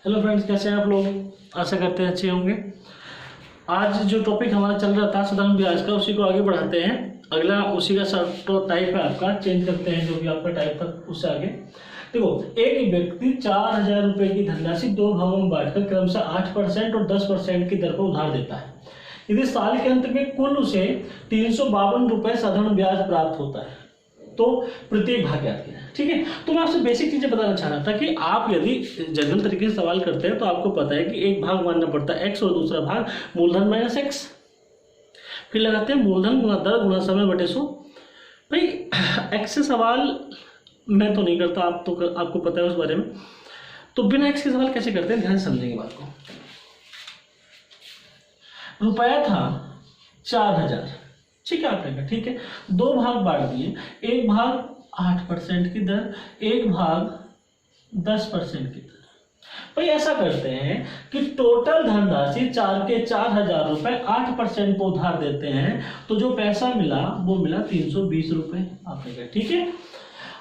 Hello friends, कैसे हैं आप लोग। आशा करते हैं अच्छे होंगे। आज जो टॉपिक हमारा चल रहा था साधारण ब्याज का, उसी को आगे बढ़ाते हैं। अगला उसी का टाइप है, आपका चेंज करते हैं जो भी आपका टाइप था उससे आगे। देखो, एक व्यक्ति 4,000 रुपए की धनराशि दो भागों में बांटकर क्रमशः 8% और 10% की दर पर उधार देता है। यदि साल के अंत में कुल उसे 352 रुपए साधारण ब्याज प्राप्त होता है तो प्रत्येक भाग याद किया। ठीक है, तो मैं आपसे बेसिक चीजें बताना चाह रहा था कि आप यदि जनरल तरीके से सवाल करते हैं तो आपको पता है कि एक भाग मानना पड़ता है एक्स और दूसरा भाग मूलधन माइनस एक्स। फिर लगाते हैं मूलधन गुणा दर गुणा समय बटे 100। भाई एक्स से सवाल मैं तो नहीं करता, आपको पता है उस बारे में। तो बिना एक्स के सवाल कैसे करते हैं, ध्यान समझेंगे बात को। रुपया था 4,000, ठीक है, आपने कहा ठीक है, दो भाग बांट दिए, एक भाग 8% की दर, एक भाग 10% की दर। भाई ऐसा करते हैं कि टोटल धनराशि 4,000 रुपए 8% को उधार देते हैं, तो जो पैसा मिला वो मिला 320 रुपए। आपने कहा ठीक है,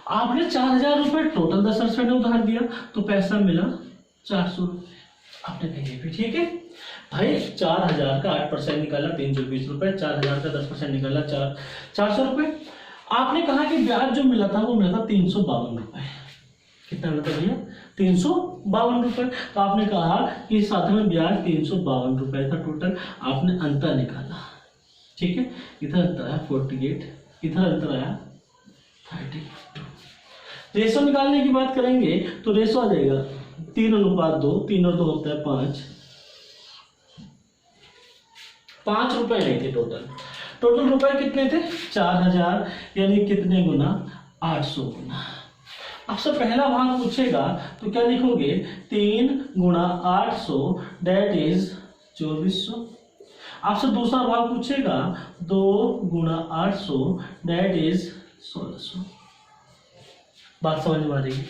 आपने 4,000 रुपए टोटल 10% उधार दिया तो पैसा मिला 400 रुपए। आपने कहा भी ठीक है। भाई 4,000 का 8% निकाला 320 रुपए, 4,000 का 10% निकाला 400 रुपए। आपने कहा कि ब्याज जो मिला था वो मिला था 352 रुपए। कितना मिला था भैया? 352 रुपए। तो आपने कहा कि साधारण ब्याज 352 रुपए था टोटल। आपने अंतर निकाला, ठीक है, इधर अंतर आया 48, इधर अंतर आया 32। रेशो निकालने की बात करेंगे तो रेशो आ जाएगा 3:2, 3 और 2 होता है 5 रुपए नहीं थे टोटल रुपए कितने थे? 4,000, यानी कितने गुना? 800 गुना। आपसे पहला भाग पूछेगा तो क्या लिखोगे? 3 गुणा 800 डेट इज 2400। आपसे दूसरा भाग पूछेगा 2 गुणा 800 डेट इज 1600। बात समझ में आ रही है?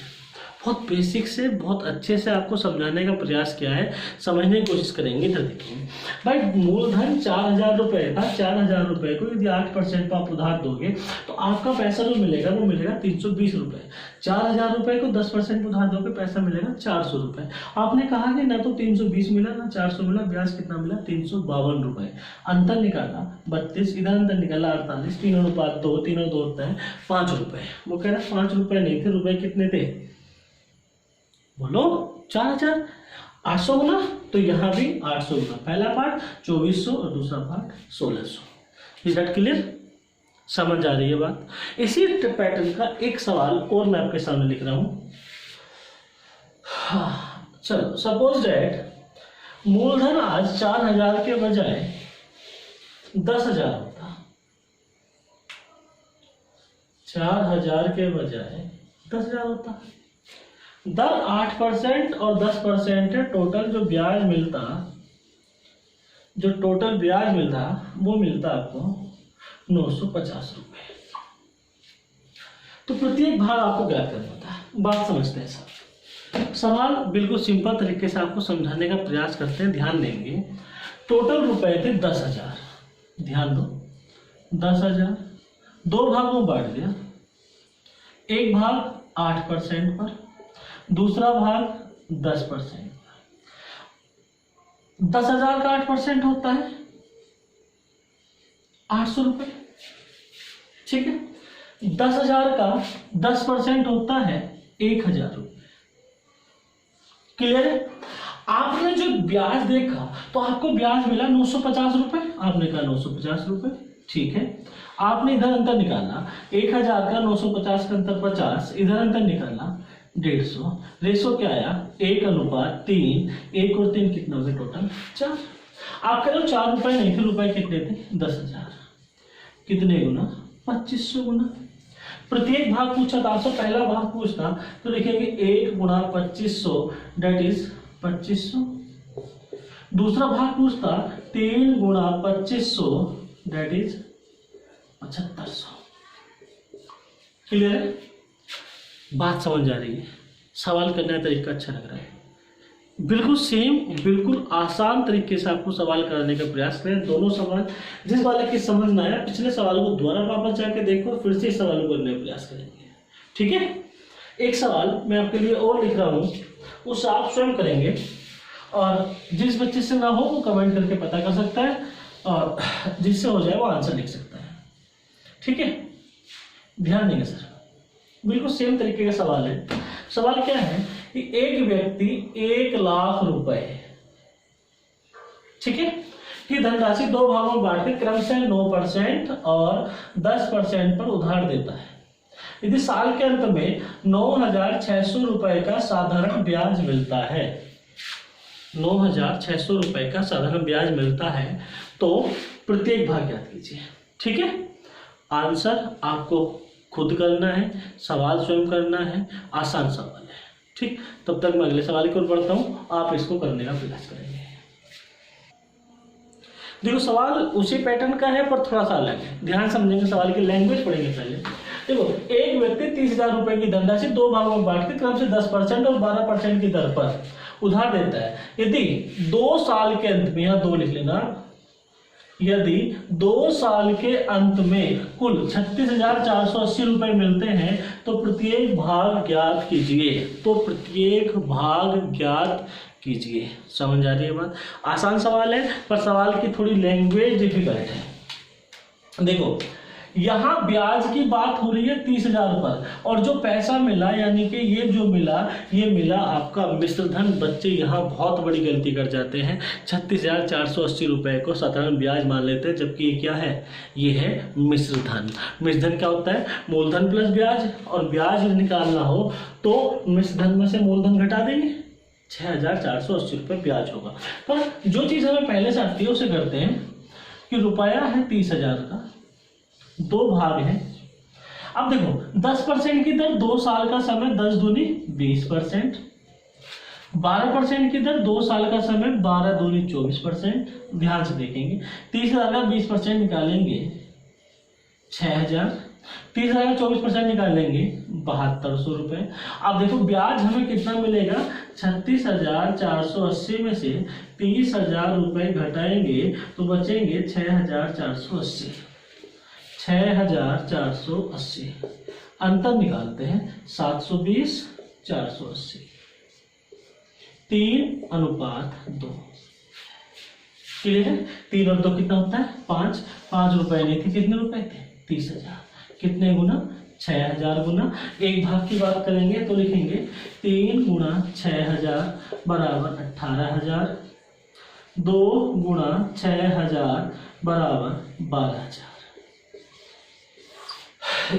बहुत बेसिक से बहुत अच्छे से आपको समझाने का प्रयास किया है, समझने की कोशिश करेंगे। इधर देखिए भाई, मूलधन 4,000 रुपए था। 4,000 रुपए को यदि 8% पर आप उधार दोगे तो आपका पैसा जो मिलेगा वो मिलेगा 320 रुपए। 4,000 रुपए को 10% उधार दोगे पैसा मिलेगा 400 रुपए। आपने कहा कि ना तो 320 मिला ना 400 मिला, ब्याज कितना मिला? 352 रुपए। अंतर निकाला 32, इधर अंतर निकाला 48, 3:2, 3 और 2 होता है 5 रुपए। वो कह रहा है 5 रुपए नहीं थे, रुपए कितने थे? बोलो 4,000। 800 गुना, तो यहां भी 800 गुना। पहला पार्ट 2400 और दूसरा पार्ट 1600। Is that clear? समझ आ रही है बात? इसी पैटर्न का एक सवाल और मैं आपके सामने लिख रहा हूं। हाँ, चलो, सपोज दैट मूलधन आज 4,000 के बजाय 10,000 होता। 4,000 के बजाय 10,000 होता। दर 8% और 10% है। टोटल जो ब्याज मिलता, वो मिलता आपको 950 रुपए। तो प्रत्येक भाग आपको ज्ञात करना था। बात समझते हैं सब। सवाल बिल्कुल सिंपल तरीके से आपको समझाने का प्रयास करते हैं, ध्यान देंगे। टोटल रुपए थे 10,000, ध्यान दो 10,000, दो भागों में बांट दिया। एक भाग 8% पर, दूसरा भाग 10%। 10,000 का 8% होता है 800 रुपए, ठीक है। 10,000 का 10% होता है 1,000 रुपए। क्लियर है? आपने जो ब्याज देखा तो आपको ब्याज मिला 950 रुपए। आपने कहा 950 रुपए, ठीक है। आपने इधर अंतर निकाला, 1,000 का 950 का अंतर 50, इधर अंतर निकाला 150। रेशो क्या आया? 1:3। 1 और 3 कितना हो गया? टोटल 4। आप कह रहे हो 4 रुपए नहीं थे, रुपए कितने थे? 10,000। कितने गुना? 2500 गुना। प्रत्येक भाग पूछा था आपसे, पहला भाग पूछता तो लिखेंगे 1 गुणा 2500 डेट इज 2500। दूसरा भाग पूछता 3 गुणा 2500 डेट इज 7500। क्लियर है? बात समझ आ रही है? सवाल करने का तरीका अच्छा लग रहा है? बिल्कुल सेम, बिल्कुल आसान तरीके से आपको सवाल कराने का प्रयास करें। दोनों सवाल, जिस वाले की समझ में आया पिछले सवाल को दोबारा वापस जाके देखो, फिर से इस सवाल को करने का प्रयास करेंगे। ठीक है? एक सवाल मैं आपके लिए और लिख रहा हूं, उस आप स्वयं करेंगे, और जिस बच्चे से ना हो वो कमेंट करके पता कर सकता है, और जिससे हो जाए वो आंसर लिख सकता है। ठीक है, ध्यान देंगे सर, बिल्कुल सेम तरीके का सवाल है। सवाल क्या है कि एक व्यक्ति 1,00,000 रुपए, ठीक है, की धनराशि 2 भागों में बांटकर क्रमशः 9% और 10% पर उधार देता है। यदि साल के अंत में 9,600 रुपए का साधारण ब्याज मिलता है, 9,600 रुपए का साधारण ब्याज मिलता है, तो प्रत्येक भाग ज्ञात कीजिए। ठीक है, आंसर आपको खुद करना है, सवाल स्वयं करना है, आसान सवाल है। ठीक, तब तक मैं अगले सवाल की ओर बढ़ता हूँ, आप इसको करने का प्रयास करेंगे। देखो सवाल उसी पैटर्न का है पर थोड़ा सा अलग है, ध्यान समझेंगे, सवाल की लैंग्वेज पढ़ेंगे पहले। देखो, एक व्यक्ति 30,000 रुपए की धनराशि 2 भागों में बांटकर क्रम से 10% और 12% की दर पर उधार देता है। यदि 2 साल के अंत में, यहाँ 2 लिख लेना, यदि 2 साल के अंत में कुल 36,480 रुपए मिलते हैं तो प्रत्येक भाग ज्ञात कीजिए। तो प्रत्येक भाग ज्ञात कीजिए। समझ आ रही है बात? आसान सवाल है पर सवाल की थोड़ी लैंग्वेज डिफिकल्ट है। देखो, यहाँ ब्याज की बात हो रही है 30,000 पर, और जो पैसा मिला यानी कि ये जो मिला, ये मिला आपका मिश्र धन। बच्चे यहाँ बहुत बड़ी गलती कर जाते हैं, 36,480 रुपए को साधारण ब्याज मान लेते हैं, जबकि ये क्या है, ये है मिश्र धन। मिश्र धन क्या होता है, मूलधन प्लस ब्याज, और ब्याज निकालना हो तो मिश्र धन में से मूलधन घटा देंगे, 6,480 रुपये ब्याज होगा। पर जो चीज़ हमें पहले से आती है उसे करते हैं कि रुपया है 30,000 का, 2 भाग है। अब देखो 10% की दर, 2 साल का समय, 10 दूनी 20%, 12% की दर, 2 साल का समय, 12 दूनी 24%। ध्यान से देखेंगे, 30,000 का 20% निकालेंगे 6,000, 30,000 का 24% निकालेंगे 7,200 रुपये। अब देखो ब्याज हमें कितना मिलेगा, 36,480 में से 30,000 रुपये घटाएंगे तो बचेंगे 6,480, 6,480। अंतर निकालते हैं, 720, 480, 3:2। क्लियर है? 3 और 2 कितना होता है, 5। 5 रुपए नहीं थे, कितने रुपए थे, 30,000। कितने गुना, 6,000 गुना। एक भाग की बात करेंगे तो लिखेंगे 3 गुणा 6,000 बराबर 18,000, 2 गुणा 6,000 बराबर 12,000।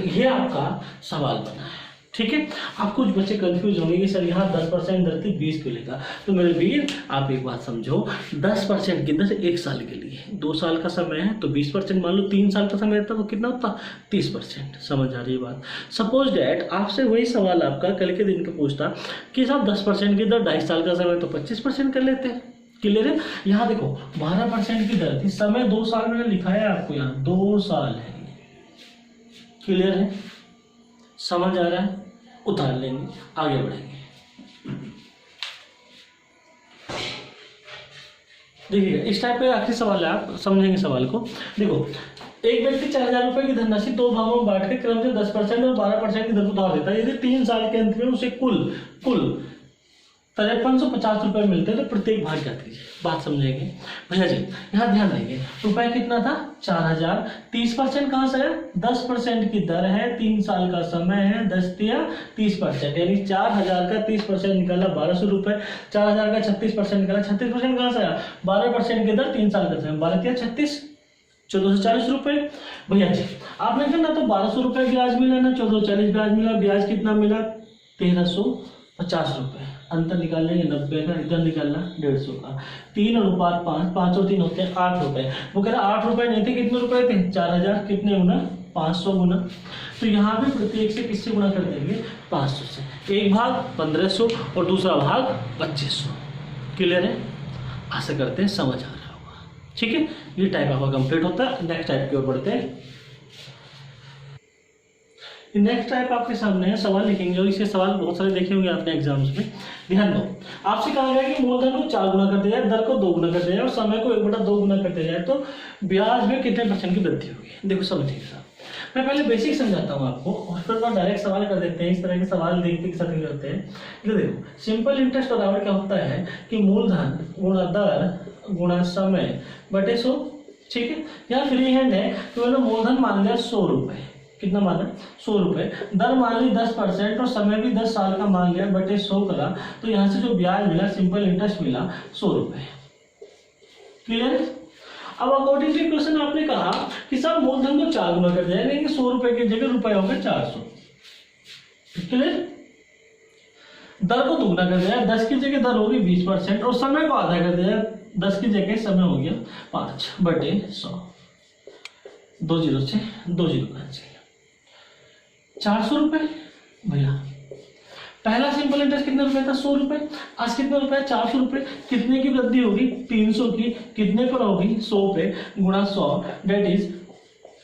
ये आपका सवाल बना है। ठीक है, आप कुछ बच्चे कंफ्यूज होंगे कि सर यहाँ 10% दर थी, 20 क्यों लिखा। तो मेरे वीर आप एक बात समझो, 10% की दर 1 साल के लिए, 2 साल का समय है तो 20% मान लो, 3 साल का समय था तो कितना होता, 30%। समझ आ रही है बात? सपोज डैट आपसे वही सवाल आपका कल के दिन का पूछता कि साहब 10% की दर, 2.5 साल का समय तो 25% कर लेते हैं। क्लियर है? यहाँ देखो 12% की दर थी, समय 2 साल मैंने लिखा है आपको, यहाँ 2 साल है। क्लियर है? समझ आ रहा है? उतार लेंगे, आगे बढ़ेंगे। देखिए इस टाइप का आखिरी सवाल है, आप समझेंगे सवाल को। देखो, एक व्यक्ति 4,000 रुपए की धनराशि 2 भागों में बांट के क्रम से 10% और 12% की दर उधार देता है। यदि 3 साल के अंत में उसे कुल 5350 रुपए मिलते हैं तो प्रत्येक भाग ज्ञात कीजिए। बात समझेंगे भैया जी, यहाँ ध्यान देंगे, रुपए कितना था, 4,000, 30% कहाँ से है, 10% की दर है, 3 साल का समय है, 10 या 30%, यानी 4,000 का 30% निकाला 1,200 रुपए, 4,000 का 36% निकाला, 36% कहाँ से आया, 12% की दर, 3 साल का समय, 12 या 36, 1,440 रुपए। भैया जी आपने कहा ना तो 1,200 रुपए ब्याज मिला ना 1,440 ब्याज मिला, ब्याज कितना मिला, 1,350 रुपए। अंतर निकाल लेंगे 90 का, इधर निकालना 150 का, 3:5, 5 और 3 होते हैं 8 रुपए। वो कह रहा 8 रुपए नहीं थे, कितने रुपए थे, 4,000, कितने गुना, 500 गुना। तो यहाँ पे प्रत्येक से किससे गुणा कर देंगे, 500 से। एक भाग 1,500 और दूसरा भाग 2,500। क्लियर है? आशा करते हैं समझ आ रहा होगा। ठीक है, ये टाइप आपका कंप्लीट होता है। नेक्स्ट टाइप की ओर बढ़ते हैं। नेक्स्ट टाइप आपके सामने है, सवाल लिखेंगे और इसके सवाल बहुत सारे देखे होंगे आपने एग्जाम्स में। ध्यान दो, आपसे कहा गया कि मूलधन को 4 गुना कर दिया जाए, दर को 2 गुना कर दिया जाए और समय को 1/2 गुना कर दिया जाए तो ब्याज में कितने % की वृद्धि होगी। देखो समझिए साहब, मैं पहले बेसिक समझाता हूँ आपको और फिर मैं डायरेक्ट सवाल कर देते हैं। इस तरह के सवाल देखते के साथ करते हैं। ये देखो सिंपल इंटरेस्ट बराबर क्या होता है कि मूलधन गुणा दर गुणा समय बटे 100। ठीक है, यहाँ फ्री हैंड है तो मैंने मूलधन मान लिया 100 रुपये। कितना माना? 100 रुपये। दर मान ली 10% और समय भी 10 साल का मान लिया बटे 100 करा, तो यहाँ से जो ब्याज मिला सिंपल इंटरेस्ट मिला 100 रुपये। क्लियर? अब अकॉर्डिंग टू क्वेश्चन आपने कहा कि सब मूलधन को 4 गुना कर दिया, यानी कि 100 रुपए की जगह रुपए हो गए 400। क्लियर? दर को दुगना कर दिया, 10 की जगह दर होगी 20% और समय को आधा कर दिया, 10 की जगह समय हो गया 5 बटे 100। 2 जीरो से 2 जीरो कैंसिल। 400 रुपए भैया। पहला सिंपल इंटरेस्ट कितने रुपए था? 100 रुपए। आज कितने रुपए? 400 रुपए। कितने की वृद्धि होगी? 300 की। कितने पर होगी? 100 पे गुणा 100 डेट इज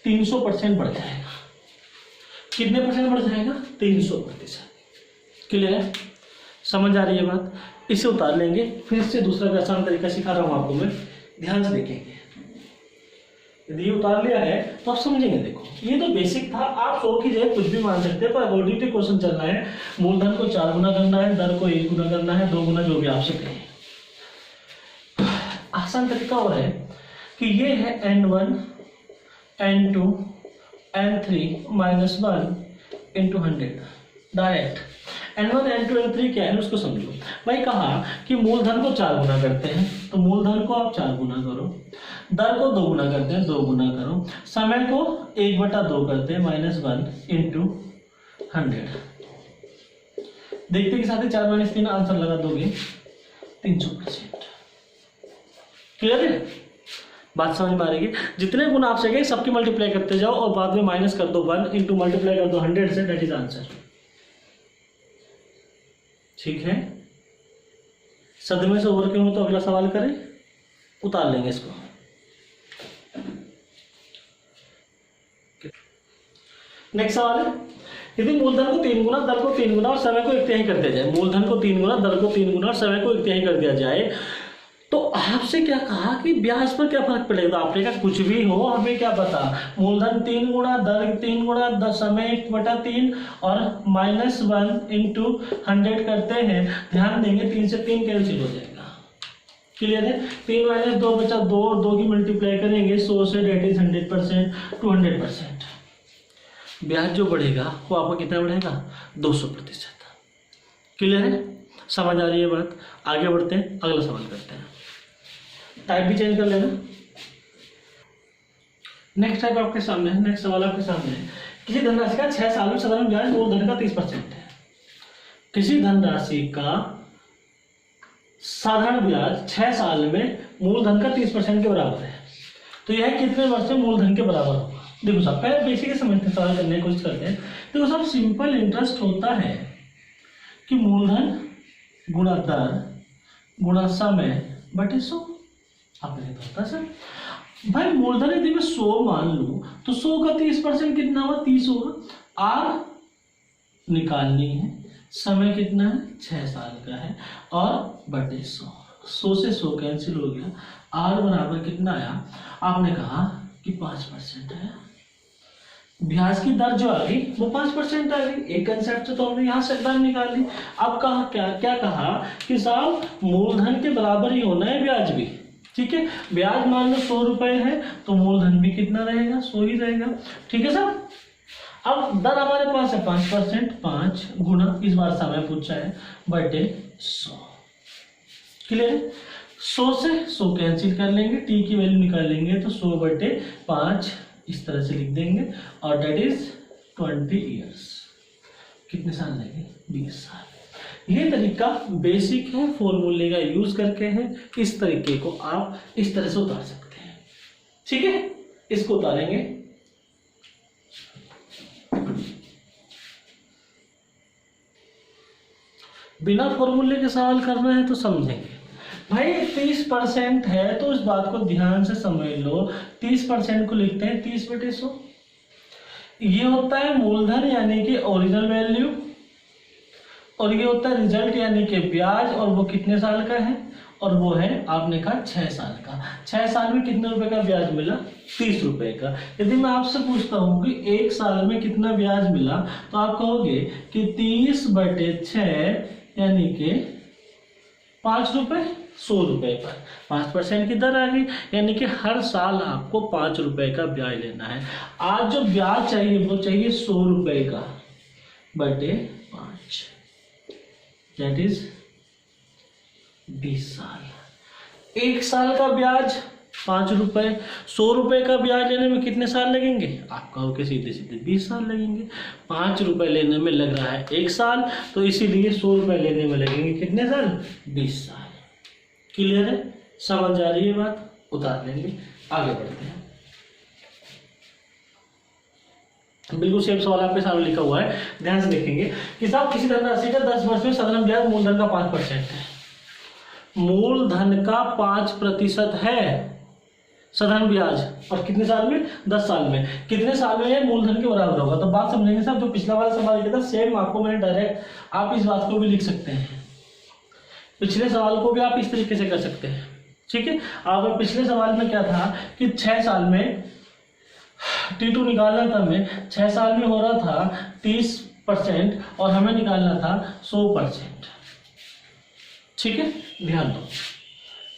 300% बढ़ जाएगा। कितने परसेंट बढ़ जाएगा? 300%। क्लियर है? समझ आ रही है बात? इसे उतार लेंगे, फिर से दूसरा भी आसान तरीका सिखा रहा हूं आपको मैं, ध्यान से देखेंगे। यदि ये उतार लिया है तो आप समझेंगे। देखो ये तो बेसिक था, आप 100 की जगह कुछ भी मान सकते हैं, पर अकॉर्डिंग टू क्वेश्चन चल रहा है मूलधन को 4 गुना करना है, दर को 1 गुना करना है, 2 गुना, जो भी आपसे कहें। आसान तरीका और है कि ये है n1 n2 n3 minus 1 into 100। Direct n1 n2 n3 क्या है उसको समझो। भाई कहा कि मूलधन को 4 गुना करते हैं, तो मूलधन को आप 4 गुना करो, दर को 2 गुना करते हैं 2 गुना करो, समय को 1/2 करते हैं -1 इंटू 100। देखते के साथ ही 4 - 3 आंसर लगा दोगे 300%। क्लियर है? बात समझ में आ रही है? जितने गुना आपसे गए सबके मल्टीप्लाई करते जाओ और बाद में माइनस कर दो 1 इंटू मल्टीप्लाई कर दो 100 से, दैट इज आंसर। ठीक है? सदमे से ओवर क्यों हो तो अगला सवाल करें, उतार लेंगे इसको। नेक्स्ट सवाल है, यदि मूलधन को 3 गुना, दर को 3 गुना और समय को 1/3 कर दिया जाए। मूलधन को 3 गुना, दर को 3 गुना और समय को 1/3 कर दिया जाए, तो आपसे क्या कहा कि ब्याज पर क्या फर्क पड़ेगा? तो आपने कहा कुछ भी हो, हमें क्या पता, मूलधन 3 गुना, दर 3 गुना, समय 1/3 और -1 इंटू 100 करते हैं। ध्यान देंगे 3 से 3 कैंसिल हो जाएगा। क्लियर है? 3 - 2 बचा 2 और 2 की मल्टीप्लाई करेंगे 100 से, डेट इज 100% 200%। ब्याज जो बढ़ेगा वो आपका कितना बढ़ेगा? 200%। क्लियर है? समझ आ रही है बात? आगे बढ़ते हैं, अगला सवाल करते हैं। टाइप भी चेंज कर लेना। नेक्स्ट टाइप आपके सामने है, नेक्स्ट सवाल आपके सामने है। किसी धनराशि का 6 साल में साधारण ब्याज मूलधन का 30% है। किसी धनराशि का साधारण ब्याज 6 साल में मूलधन का 30% के बराबर है, तो यह कितने वर्ष में मूलधन के बराबर होगा? देखो साहब पहले बेसिक समझते सवाल करने की कोशिश करते हैं। देखो साहब सिंपल इंटरेस्ट होता है कि मूलधन गुणा दर गुणा समय बटे 100। आपने तो होता सर भाई मूलधन यदि मैं 100 मान लूं तो 100 का 30% कितना हुआ? 30 होगा। आर निकालनी है, समय कितना है? 6 साल का है और बटे 100। 100 से 100 कैंसिल हो गया। आर बराबर कितना आया? आपने कहा कि 5% है। ब्याज की दर जो आ गई वो 5% आ गई। एक कंसेप्ट से तो हमने यहाँ से दर निकाल ली। अब कहा क्या कहा कि साहब मूलधन के बराबर ही होना है ब्याज भी। ठीक है, ब्याज मान लो 100 रुपए है तो मूलधन भी कितना रहेगा? 100 ही रहेगा। ठीक है साहब। अब दर हमारे पास है 5%, 5 गुना, इस बार समय पूछा है, बटे 100। क्लियर है? 100 से 100 कैंसिल कर लेंगे, टी की वैल्यू निकाल लेंगे तो 100 बटे 5 इस तरह से लिख देंगे और डेट इज 20 ईयर्स। कितने साल लगेंगे? 20 साल। ये तरीका बेसिक है, फॉर्मूले का यूज करके है। इस तरीके को आप इस तरह से उतार सकते हैं। ठीक है, इसको उतारेंगे। बिना फॉर्मूले के सवाल करना है तो समझेंगे। भाई 30% है तो इस बात को ध्यान से समझ लो। 30% को लिखते हैं 30 बटे 100। ये होता है मूलधन यानी कि ओरिजिनल वैल्यू, और ये होता है रिजल्ट यानी कि ब्याज, और वो कितने साल का है? और वो है आपने कहा 6 साल का। 6 साल में कितने रुपए का ब्याज मिला? 30 रुपए का। यदि मैं आपसे पूछता हूँ कि 1 साल में कितना ब्याज मिला, तो आप कहोगे कि 30/6 यानी कि 5 रुपए 100 रुपए पर 5% की दर आ गई, यानी कि हर साल आपको 5 रुपए का ब्याज लेना है। आज जो ब्याज चाहिए वो चाहिए 100 रुपए का बटे 5, दैट इज 20 साल। 1 साल का ब्याज 5 रुपए, 100 रुपए का ब्याज लेने में कितने साल लगेंगे? आप कहोगे सीधे सीधे 20 साल लगेंगे। 5 रुपए लेने में लग रहा है 1 साल, तो इसीलिए 100 रुपए लेने में लगेंगे कितने साल? 20 साल। क्लियर है? समझ आ रही है बात? उतार लेंगे, आगे बढ़ते हैं। बिल्कुल सेम सवाल आपके सामने लिखा हुआ है, ध्यान से देखेंगे कि साहब किसी धनराशि का 10 वर्ष में साधारण ब्याज मूलधन का 5% है। मूलधन का 5% है साधारण ब्याज, और कितने साल में? 10 साल में। कितने साल में मूलधन के बराबर होगा? तो बात समझेंगे साहब, जो पिछला वाला सवाल किया था सेम आपको मैंने डायरेक्ट, आप इस बात को भी लिख सकते हैं, पिछले सवाल को भी आप इस तरीके से कर सकते हैं। ठीक है, आप पिछले सवाल में क्या था कि 6 साल में T2 निकालना था, हमें 6 साल में हो रहा था 30% और हमें निकालना था 100%। ठीक है, ध्यान दो,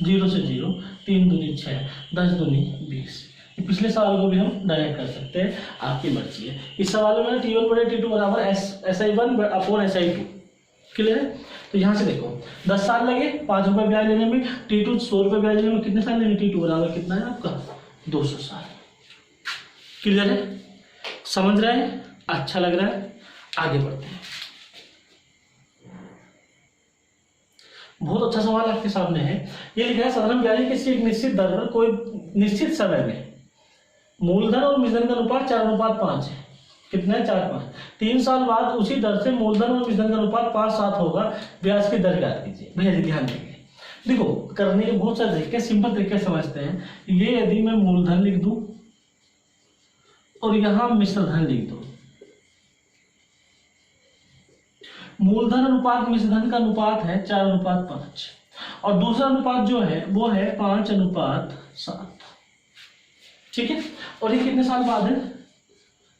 0 से 0, 3 दूनी 6, 10 दूनी 20। पिछले सवाल को भी हम डायरेक्ट कर सकते हैं, आपकी मर्जी है। इस सवाल में मैंने T1 बटे T2 बराबर SI1 अपॉन SI2। क्लियर है? तो यहाँ से देखो 10 साल लगे 5 रुपए ब्याज लेने में, T2 100 रुपए ब्याज लेने में कितने साल लेंगे? T2 बराबर कितना है आपका? 200 साल। क्लियर है? समझ रहे हैं? अच्छा लग रहा है? आगे बढ़ते हैं। बहुत अच्छा सवाल आपके सामने है। ये लिखा है साधारण ब्याज किसी एक निश्चित दर पर कोई निश्चित समय में मूलधन और मिश्रण का अनुपात 4:5 है। कितना है? 4:5। 3 साल बाद उसी दर से मूलधन और मिश्रण का अनुपात 5:7 होगा। ब्याज की दर ज्ञात कीजिए। भैया जी ध्यान देंगे, देखो करने के बहुत सारे तरीके, सिंपल तरीके समझते हैं। ये यदि मैं मूलधन लिख दूं और यहां मिश्रधन लिख दो, मूलधन अनुपात मिश्रधन का अनुपात है 4:5 और दूसरा अनुपात जो है वो है 5:7। ठीक है, और ये कितने साल बाद है?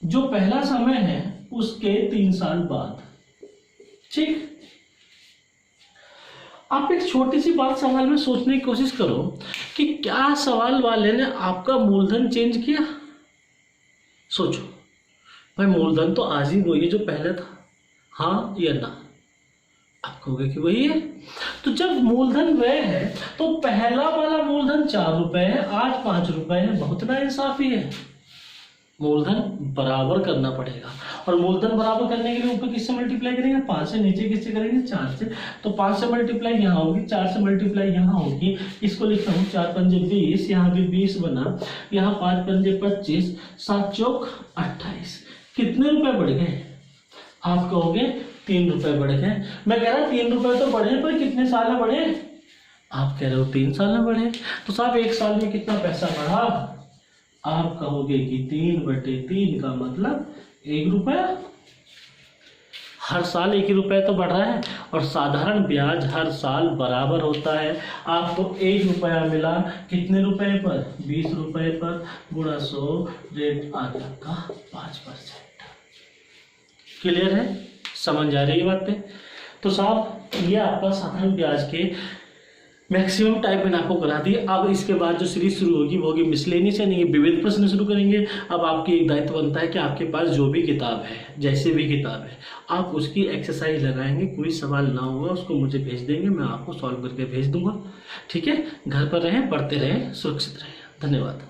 जो पहला समय है उसके 3 साल बाद। ठीक, आप एक छोटी सी बात सवाल में सोचने की कोशिश करो कि क्या सवाल वाले ने आपका मूलधन चेंज किया? सोचो भाई, मूलधन तो आज ही वही है जो पहले था, हाँ या ना? आप कहोगे कि वही है। तो जब मूलधन वह है तो पहला वाला मूलधन 4 रुपए है, आज 5 रुपए है, बहुत ना इंसाफी है। मूलधन बराबर करना पड़ेगा, और मूलधन बराबर करने के लिए ऊपर किससे मल्टीप्लाई करेंगे? 5 से। नीचे किससे करेंगे? 4 से। तो 5 से मल्टीप्लाई यहाँ होगी, 4 से मल्टीप्लाई यहाँ होगी। इसको लिखता हूँ 4 पंजे 20, यहाँ भी 20 बना, यहाँ 5 पंजे 25, 7 चौक 28। कितने रुपए बढ़ गए? आप कहोगे 3 रुपए बढ़ गए। मैं कह रहा 3 रुपए तो बढ़े, पर कितने साल में बढ़े? आप कह रहे हो 3 साल में बढ़े। तो साहब 1 साल में कितना पैसा बढ़ा? आप कहोगे कि 3/3 का मतलब 1 रुपया। हर साल 1 रुपया तो बढ़ रहा है, और साधारण ब्याज हर साल बराबर होता है। आपको 1 रुपया मिला कितने रुपए पर? 20 रुपए पर, गुणा 100, रेट आ का 5%। क्लियर है? समझ आ रही है बातें? तो साहब ये आपका साधारण ब्याज के मैक्सिमम टाइप मैंने आपको करा दी। अब इसके बाद जो सीरीज शुरू होगी वो होगी मिसलेनियस, यानी कि विविध प्रश्न शुरू करेंगे। अब आपकी एक दायित्व बनता है कि आपके पास जो भी किताब है, जैसे भी किताब है, आप उसकी एक्सरसाइज लगाएंगे। कोई सवाल ना होगा उसको मुझे भेज देंगे, मैं आपको सॉल्व करके भेज दूंगा। ठीक है, घर पर रहें, पढ़ते रहें, सुरक्षित रहें। धन्यवाद।